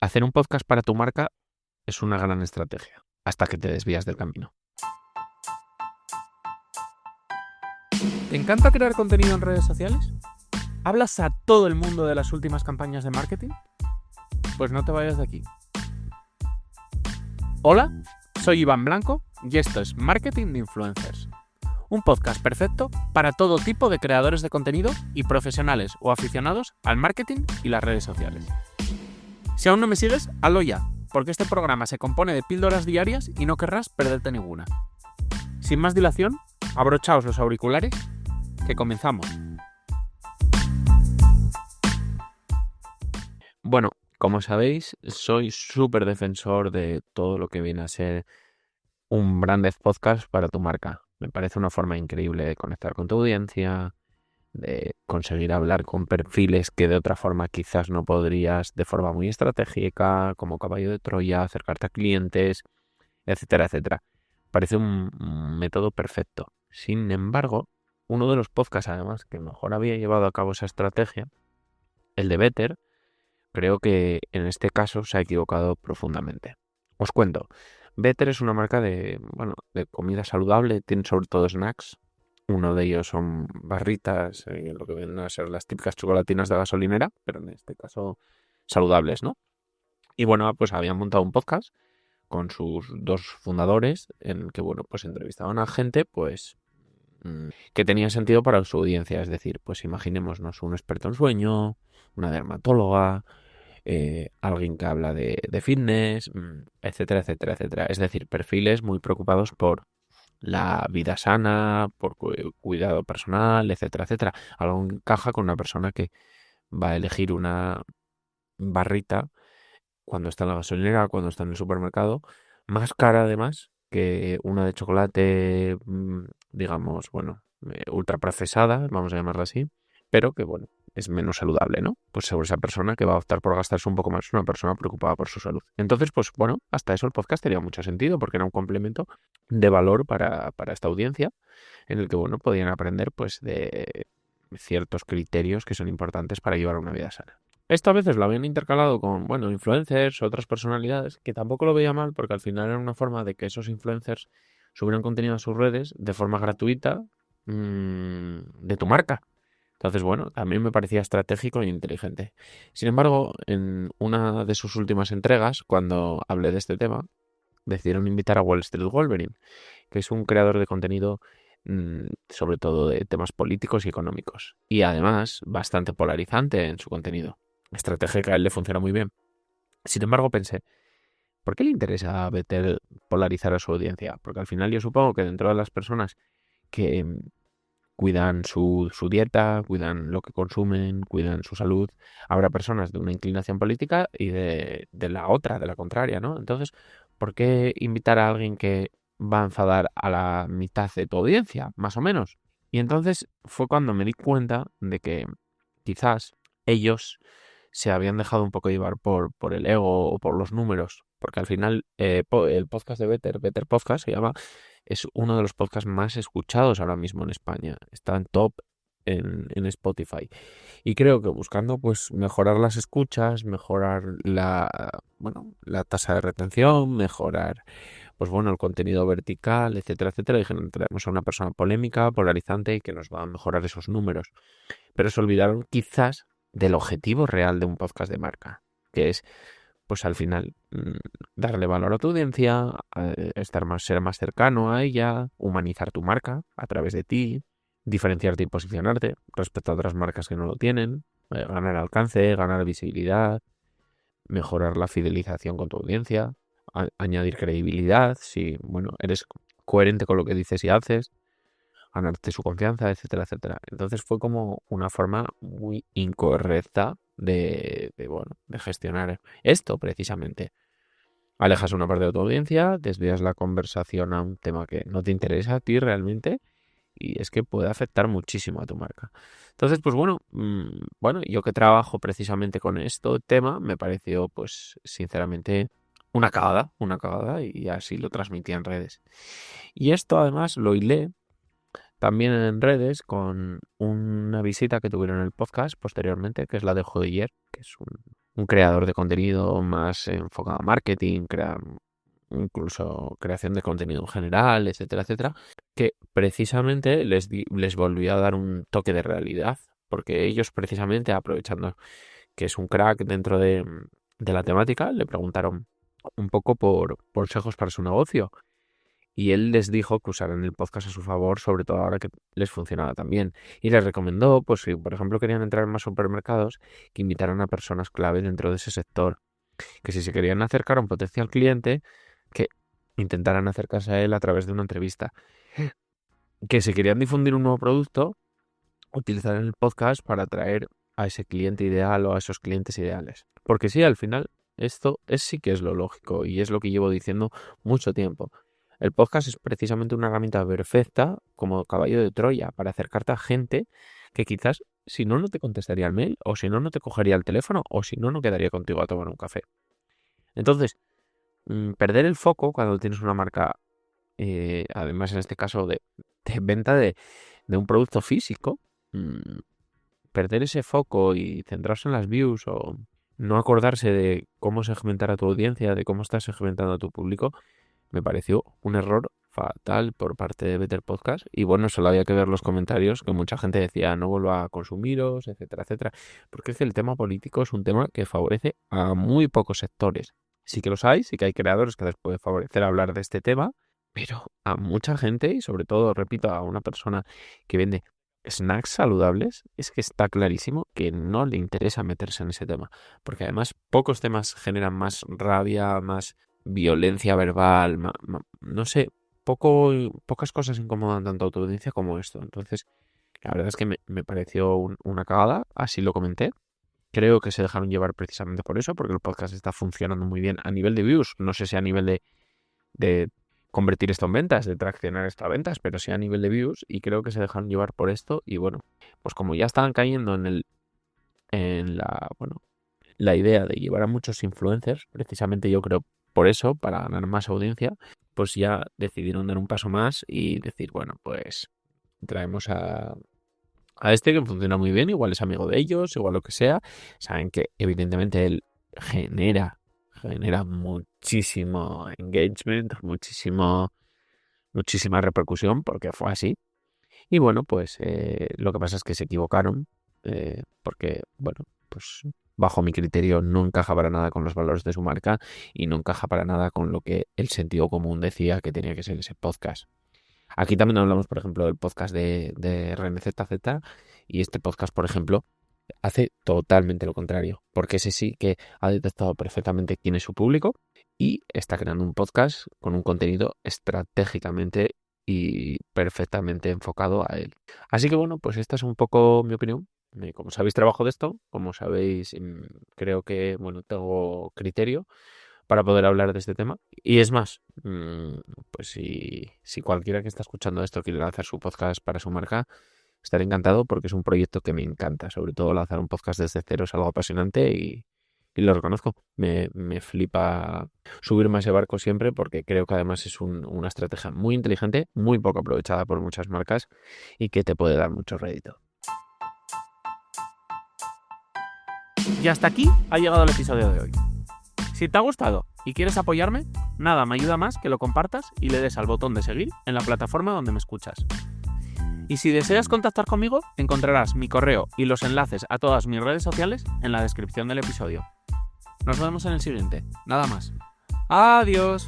Hacer un podcast para tu marca es una gran estrategia, hasta que te desvías del camino. ¿Te encanta crear contenido en redes sociales? ¿Hablas a todo el mundo de las últimas campañas de marketing? Pues no te vayas de aquí. Hola, soy Iván Blanco y esto es Marketing de Influencers, un podcast perfecto para todo tipo de creadores de contenido y profesionales o aficionados al marketing y las redes sociales. Si aún no me sigues, hazlo ya, porque este programa se compone de píldoras diarias y no querrás perderte ninguna. Sin más dilación, abrochaos los auriculares, que comenzamos. Bueno, como sabéis, soy súper defensor de todo lo que viene a ser un branded podcast para tu marca. Me parece una forma increíble de conectar con tu audiencia, de conseguir hablar con perfiles que de otra forma quizás no podrías de forma muy estratégica, como caballo de Troya, acercarte a clientes, etcétera, etcétera. Parece un método perfecto. Sin embargo, uno de los podcasts además que mejor había llevado a cabo esa estrategia, el de Better, creo que en este caso se ha equivocado profundamente. Os cuento. Better es una marca de comida saludable, tiene sobre todo snacks. Uno de ellos son barritas, lo que vienen a ser las típicas chocolatinas de gasolinera, pero en este caso saludables, ¿no? Y bueno, pues habían montado un podcast con sus dos fundadores en el que, pues entrevistaban a gente, pues, que tenía sentido para su audiencia. Es decir, pues imaginémonos un experto en sueño, una dermatóloga, alguien que habla de fitness, etcétera, etcétera, etcétera. Es decir, perfiles muy preocupados por la vida sana, por cuidado personal, etcétera, etcétera. Algo encaja con una persona que va a elegir una barrita cuando está en la gasolinera, cuando está en el supermercado, más cara además que una de chocolate, digamos, ultra procesada, vamos a llamarla así, pero que es menos saludable, ¿no? Pues sobre esa persona que va a optar por gastarse un poco más, es una persona preocupada por su salud. Entonces, pues hasta eso el podcast tenía mucho sentido, porque era un complemento de valor para esta audiencia, en el que, podían aprender pues de ciertos criterios que son importantes para llevar una vida sana. Esto a veces lo habían intercalado con, influencers, otras personalidades, que tampoco lo veía mal, porque al final era una forma de que esos influencers subieran contenido a sus redes de forma gratuita, de tu marca. Entonces, también me parecía estratégico e inteligente. Sin embargo, en una de sus últimas entregas, cuando hablé de este tema, decidieron invitar a Wall Street Wolverine, que es un creador de contenido sobre todo de temas políticos y económicos. Y además, bastante polarizante en su contenido. Estratégica a él le funciona muy bien. Sin embargo, pensé, ¿por qué le interesa polarizar a su audiencia? Porque al final yo supongo que dentro de las personas que cuidan su dieta, cuidan lo que consumen, cuidan su salud, habrá personas de una inclinación política y de la otra, de la contraria, ¿no? Entonces, ¿por qué invitar a alguien que va a enfadar a la mitad de tu audiencia, más o menos? Y entonces fue cuando me di cuenta de que quizás ellos se habían dejado un poco llevar por el ego o por los números, porque al final el podcast de Better Podcast se llama, es uno de los podcasts más escuchados ahora mismo en España, está en top en Spotify, y creo que buscando pues mejorar las escuchas, mejorar la tasa de retención, mejorar el contenido vertical, etcétera, etcétera, dijeron, traemos a una persona polémica, polarizante y que nos va a mejorar esos números. Pero se olvidaron quizás del objetivo real de un podcast de marca, que es, pues al final, darle valor a tu audiencia, ser más cercano a ella, humanizar tu marca a través de ti, diferenciarte y posicionarte respecto a otras marcas que no lo tienen, ganar alcance, ganar visibilidad, mejorar la fidelización con tu audiencia, añadir credibilidad, si eres coherente con lo que dices y haces, ganarte su confianza, etcétera, etcétera. Entonces fue como una forma muy incorrecta de gestionar esto precisamente. Alejas una parte de tu audiencia, desvías la conversación a un tema que no te interesa a ti realmente y es que puede afectar muchísimo a tu marca. Entonces, pues yo que trabajo precisamente con este tema, me pareció pues sinceramente una cagada y así lo transmití en redes. Y esto además lo hilé también en redes con una visita que tuvieron en el podcast posteriormente, que es la de Jodier, que es un creador de contenido más enfocado a marketing, incluso creación de contenido en general, etcétera, etcétera, que precisamente les volvió a dar un toque de realidad, porque ellos precisamente aprovechando que es un crack dentro de la temática, le preguntaron un poco por consejos para su negocio. Y él les dijo que usaran el podcast a su favor, sobre todo ahora que les funcionaba tan bien. Y les recomendó, pues si por ejemplo querían entrar en más supermercados, que invitaran a personas clave dentro de ese sector. Que si se querían acercar a un potencial cliente, que intentaran acercarse a él a través de una entrevista. Que si querían difundir un nuevo producto, utilizaran el podcast para atraer a ese cliente ideal o a esos clientes ideales. Porque sí, al final, esto sí que es lo lógico y es lo que llevo diciendo mucho tiempo. El podcast es precisamente una herramienta perfecta como caballo de Troya para acercarte a gente que quizás si no te contestaría el mail, o si no te cogería el teléfono, o si no quedaría contigo a tomar un café. Entonces, perder el foco cuando tienes una marca, además en este caso de venta de un producto físico, perder ese foco y centrarse en las views o no acordarse de cómo segmentar a tu audiencia, de cómo estás segmentando a tu público, me pareció un error fatal por parte de Better Podcast. Y bueno, solo había que ver los comentarios, que mucha gente decía no vuelva a consumiros, etcétera, etcétera. Porque es que el tema político es un tema que favorece a muy pocos sectores. Sí que los hay, sí que hay creadores que les puede favorecer hablar de este tema, pero a mucha gente, y sobre todo, repito, a una persona que vende snacks saludables, es que está clarísimo que no le interesa meterse en ese tema. Porque además pocos temas generan más rabia, más violencia verbal, no sé, pocas cosas incomodan tanto a tu audiencia como esto. Entonces, la verdad es que me pareció una cagada, así lo comenté. Creo que se dejaron llevar precisamente por eso, porque el podcast está funcionando muy bien a nivel de views. No sé si a nivel de convertir esto en ventas, de traccionar esto a ventas, pero sí a nivel de views, y creo que se dejaron llevar por esto. Y bueno, pues como ya estaban cayendo en la idea de llevar a muchos influencers, precisamente yo creo por eso, para ganar más audiencia, pues ya decidieron dar un paso más y decir, bueno, pues traemos a este que funciona muy bien, igual es amigo de ellos, igual lo que sea. Saben que evidentemente él genera muchísimo engagement, muchísima repercusión, porque fue así. Y bueno, pues lo que pasa es que se equivocaron, porque, bueno, pues bajo mi criterio no encaja para nada con los valores de su marca y no encaja para nada con lo que el sentido común decía que tenía que ser ese podcast. Aquí también hablamos, por ejemplo, del podcast de René ZZ, y este podcast, por ejemplo, hace totalmente lo contrario, porque ese sí que ha detectado perfectamente quién es su público y está creando un podcast con un contenido estratégicamente y perfectamente enfocado a él. Así que bueno, pues esta es un poco mi opinión. Como sabéis, trabajo de esto, como sabéis, creo que bueno, tengo criterio para poder hablar de este tema. Y es más, pues si cualquiera que está escuchando esto quiere lanzar su podcast para su marca, estaré encantado, porque es un proyecto que me encanta. Sobre todo lanzar un podcast desde cero es algo apasionante y lo reconozco. Me flipa subirme a ese barco siempre, porque creo que además es una estrategia muy inteligente, muy poco aprovechada por muchas marcas y que te puede dar mucho rédito. Y hasta aquí ha llegado el episodio de hoy. Si te ha gustado y quieres apoyarme, nada me ayuda más que lo compartas y le des al botón de seguir en la plataforma donde me escuchas. Y si deseas contactar conmigo, encontrarás mi correo y los enlaces a todas mis redes sociales en la descripción del episodio. Nos vemos en el siguiente. Nada más. ¡Adiós!